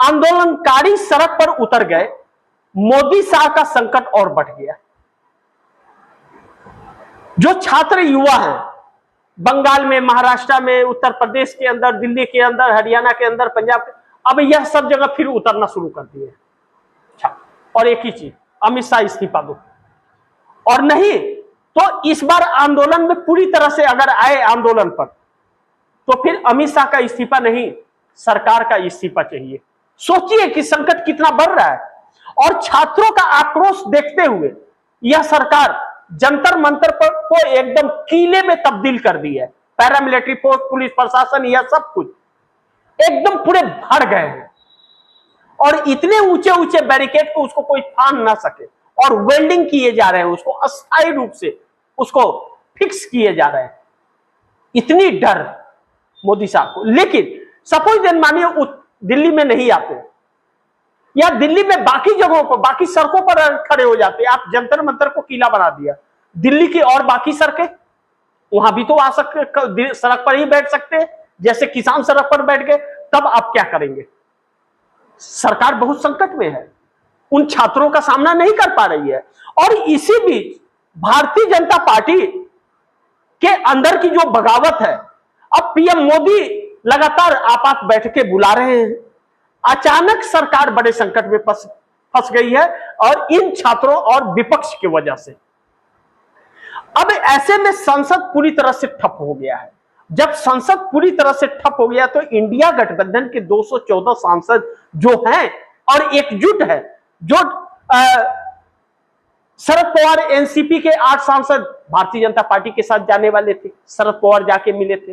आंदोलनकारी सड़क पर उतर गए, मोदी शाह का संकट और बढ़ गया। जो छात्र युवा हैं बंगाल में, महाराष्ट्र में, उत्तर प्रदेश के अंदर, दिल्ली के अंदर, हरियाणा के अंदर, पंजाब के, अब यह सब जगह फिर उतरना शुरू कर दिए। और एक ही चीज, अमित शाह इस्तीफा दो। और नहीं तो इस बार आंदोलन में पूरी तरह से अगर आए आंदोलन पर, तो फिर अमित शाह का इस्तीफा नहीं, सरकार का इस्तीफा चाहिए। सोचिए कि संकट कितना बढ़ रहा है। और छात्रों का आक्रोश देखते हुए यह सरकार जंतर मंतर पर को एकदम किले में तब्दील कर दी है। पैरामिलिट्री फोर्स, पुलिस प्रशासन, यह सब कुछ एकदम पूरे भर गए हैं। और इतने ऊंचे ऊंचे बैरिकेड को उसको कोई फान ना सके, और वेल्डिंग किए जा रहे हैं, उसको अस्थायी रूप से उसको फिक्स किए जा रहे हैं। इतनी डर मोदी साहब को। लेकिन सपोज देन मानिए दिल्ली में नहीं आते, या दिल्ली में बाकी जगहों पर, बाकी सड़कों पर खड़े हो जाते। आप जंतर मंतर को किला बना दिया, दिल्ली की और बाकी सड़कें, वहां भी तो आ सकते, सड़क पर ही बैठ सकते हैं, जैसे किसान सड़क पर बैठ गए। तब आप क्या करेंगे? सरकार बहुत संकट में है, उन छात्रों का सामना नहीं कर पा रही है। और इसी बीच भारतीय जनता पार्टी के अंदर की जो बगावत है, अब पीएम मोदी लगातार आपात बैठकें बुला रहे हैं। अचानक सरकार बड़े संकट में फंस गई है, और इन छात्रों और विपक्ष की वजह से। अब ऐसे में संसद पूरी तरह से ठप हो गया है। जब संसद पूरी तरह से ठप हो गया, तो इंडिया गठबंधन के 214 सांसद जो हैं और एकजुट है, जो शरद पवार एनसीपी के 8 सांसद भारतीय जनता पार्टी के साथ जाने वाले थे, शरद पवार जाके मिले थे।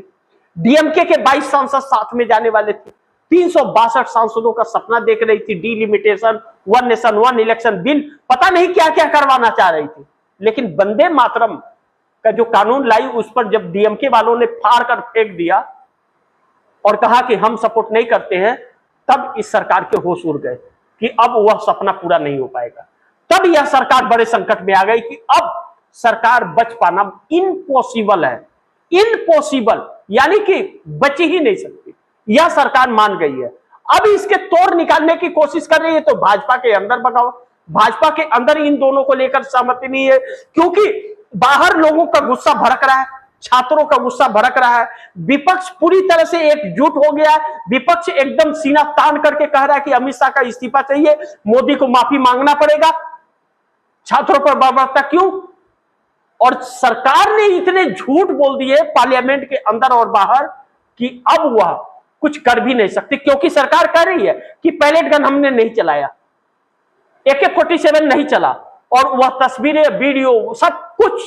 डीएमके के 22 सांसद साथ में जाने वाले थे। 362 सांसदों का सपना देख रही थी, delimitation, one nation one election bill, पता नहीं क्या क्या करवाना चाह रही थी। लेकिन वंदे मातरम का जो कानून लाई, उस पर जब डीएमके वालों ने फाड़ कर फेंक दिया और कहा कि हम सपोर्ट नहीं करते हैं, तब इस सरकार के होश उड़ गए कि अब वह सपना पूरा नहीं हो पाएगा। तब यह सरकार बड़े संकट में आ गई कि अब सरकार बच पाना इम्पॉसिबल है। इम्पॉसिबल यानी कि बच ही नहीं सकती, यह सरकार मान गई है। अब इसके तोड़ निकालने की कोशिश कर रही है। तो भाजपा के अंदर बगावत, भाजपा के अंदर इन दोनों को लेकर सहमति नहीं है, क्योंकि बाहर लोगों का गुस्सा भड़क रहा है, छात्रों का गुस्सा भड़क रहा है। विपक्ष पूरी तरह से एकजुट हो गया है। विपक्ष एकदम सीना तान करके कह रहा है कि अमित शाह का इस्तीफा चाहिए, मोदी को माफी मांगना पड़ेगा। छात्रों पर बर्बरता क्यों? और सरकार ने इतने झूठ बोल दिए पार्लियामेंट के अंदर और बाहर कि अब वह कुछ कर भी नहीं सकती, क्योंकि सरकार कह रही है कि पैलेट गन हमने नहीं चलाया, AK-47 नहीं चला, और वह तस्वीरें, वीडियो, सब कुछ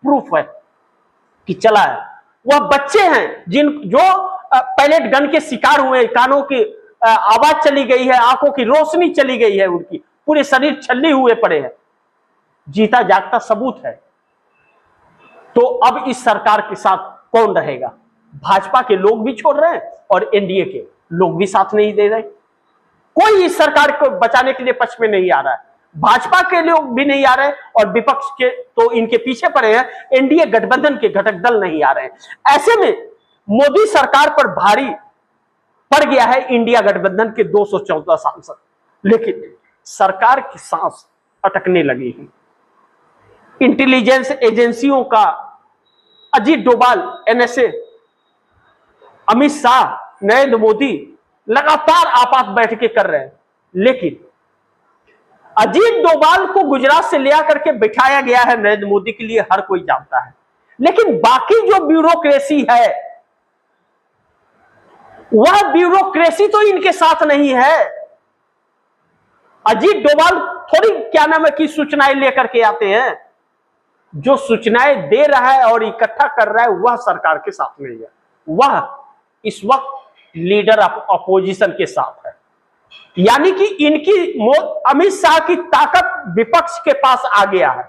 प्रूफ है कि चला है। वह बच्चे हैं जो पैलेट गन के शिकार हुए, कानों की आवाज चली गई है, आंखों की रोशनी चली गई है, उनकी पूरे शरीर छल्ले हुए पड़े हैं। जीता जागता सबूत है। तो अब इस सरकार के साथ कौन रहेगा? भाजपा के लोग भी छोड़ रहे हैं और एनडीए के लोग भी साथ नहीं दे रहे। कोई इस सरकार को बचाने के लिए पक्ष में नहीं आ रहा है। भाजपा के लोग भी नहीं आ रहे और विपक्ष के तो इनके पीछे पड़े हैं, एनडीए गठबंधन के घटक दल नहीं आ रहे हैं। ऐसे में मोदी सरकार पर भारी पड़ गया है इंडिया गठबंधन के 214 सांसद। लेकिन सरकार की सांस अटकने लगी है। इंटेलिजेंस एजेंसियों का अजीत डोभाल, एनएसए, अमित शाह, नरेंद्र मोदी लगातार आपात बैठकें कर रहे हैं। लेकिन अजीत डोभाल को गुजरात से ले आकर के बिठाया गया है नरेंद्र मोदी के लिए, हर कोई जानता है। लेकिन बाकी जो ब्यूरोक्रेसी है, वह ब्यूरोक्रेसी तो इनके साथ नहीं है। अजीत डोभाल थोड़ी क्या नाम है की सूचनाएं लेकर के आते हैं। जो सूचनाएं दे रहा है और इकट्ठा कर रहा है, वह सरकार के साथ नहीं है। वह इस वक्त लीडर ऑफ अपोजिशन के साथ है। यानी कि इनकी अमित शाह की ताकत विपक्ष के पास आ गया है,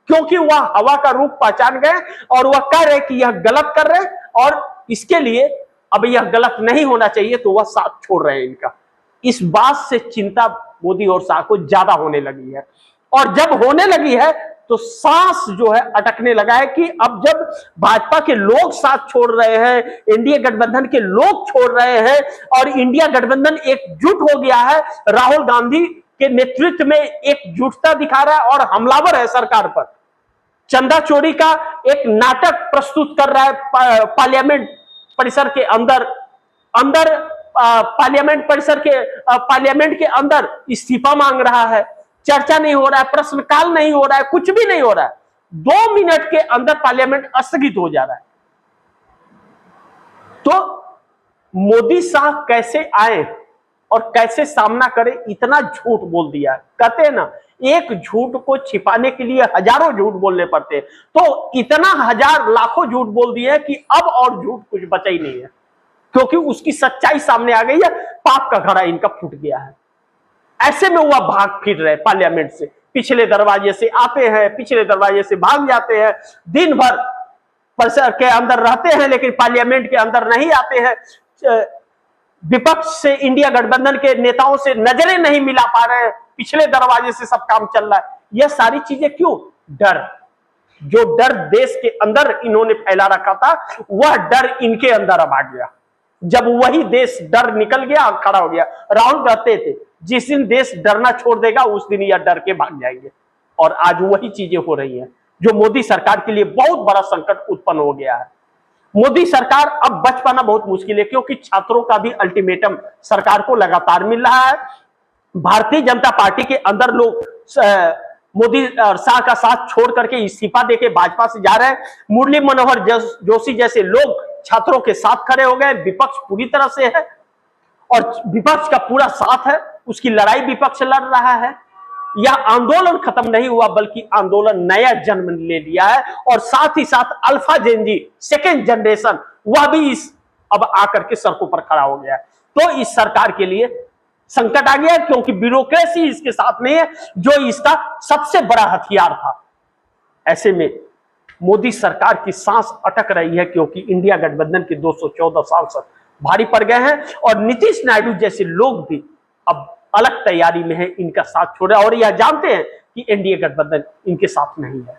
क्योंकि वह हवा का रूप पहचान गए और वह कह रहे कि यह गलत कर रहे हैं और इसके लिए अब यह गलत नहीं होना चाहिए, तो वह साथ छोड़ रहे हैं इनका। इस बात से चिंता मोदी और शाह को ज्यादा होने लगी है, और जब होने लगी है तो सांस जो है अटकने लगा है कि अब जब भाजपा के लोग साथ छोड़ रहे हैं, इंडिया गठबंधन के लोग छोड़ रहे हैं और इंडिया गठबंधन एकजुट हो गया है, राहुल गांधी के नेतृत्व में एकजुटता दिखा रहा है और हमलावर है सरकार पर, चंदा चोरी का एक नाटक प्रस्तुत कर रहा है पार्लियामेंट परिसर के अंदर पार्लियामेंट परिसर के पार्लियामेंट के अंदर इस्तीफा मांग रहा है, चर्चा नहीं हो रहा है, प्रश्नकाल नहीं हो रहा है, कुछ भी नहीं हो रहा है, 2 मिनट के अंदर पार्लियामेंट स्थगित हो जा रहा है। तो मोदी साहब कैसे आए और कैसे सामना करे, इतना झूठ बोल दिया है। कहते हैं ना, एक झूठ को छिपाने के लिए हजारों झूठ बोलने पड़ते हैं, तो इतना हजार लाखों झूठ बोल दिए कि अब और झूठ कुछ बचा ही नहीं है, क्योंकि उसकी सच्चाई सामने आ गई है। पाप का घड़ा इनका फूट गया है। ऐसे में वह भाग फिर रहे पार्लियामेंट से, पिछले दरवाजे से आते हैं, पिछले दरवाजे से भाग जाते हैं, दिन भर परिसर के अंदर रहते हैं लेकिन पार्लियामेंट के अंदर नहीं आते हैं। विपक्ष से, इंडिया गठबंधन के नेताओं से नजरें नहीं मिला पा रहे हैं, पिछले दरवाजे से सब काम चल रहा है। यह सारी चीजें क्यों? डर, जो डर देश के अंदर इन्होंने फैला रखा था, वह डर इनके अंदर अब आ गया। जब वही देश डर निकल गया, खड़ा हो गया। राहुल कहते थे जिस दिन देश डरना छोड़ देगा उस दिन यह डर के भाग जाएंगे, और आज वही चीजें हो रही हैं, जो मोदी सरकार के लिए बहुत बड़ा संकट उत्पन्न हो गया है। मोदी सरकार अब बच पाना बहुत मुश्किल है, क्योंकि छात्रों का भी अल्टीमेटम सरकार को लगातार मिल रहा है। भारतीय जनता पार्टी के अंदर लोग मोदी शाह का साथ छोड़ करके इस्तीफा देके भाजपा से जा रहे हैं। मुरली मनोहर जोशी जैसे लोग छात्रों के साथ खड़े हो गए। विपक्ष पूरी तरह से है और विपक्ष का पूरा साथ है, उसकी लड़ाई विपक्ष लड़ रहा है। यह आंदोलन खत्म नहीं हुआ, बल्कि आंदोलन नया जन्म ले लिया है, और साथ ही साथ अल्फा जेनजी सेकेंड जनरेशन वह भी इस अब आकर के सड़कों पर खड़ा हो गया है। तो इस सरकार के लिए संकट आ गया है, क्योंकि ब्यूरोक्रेसी इसके साथ नहीं है, जो इसका सबसे बड़ा हथियार था। ऐसे में मोदी सरकार की सांस अटक रही है, क्योंकि इंडिया गठबंधन के 214 सांसद भारी पड़ गए हैं और नीतीश नायडू जैसे लोग भी अब अलग तैयारी में है इनका साथ छोड़े, और यह जानते हैं कि एनडीए गठबंधन इनके साथ नहीं है।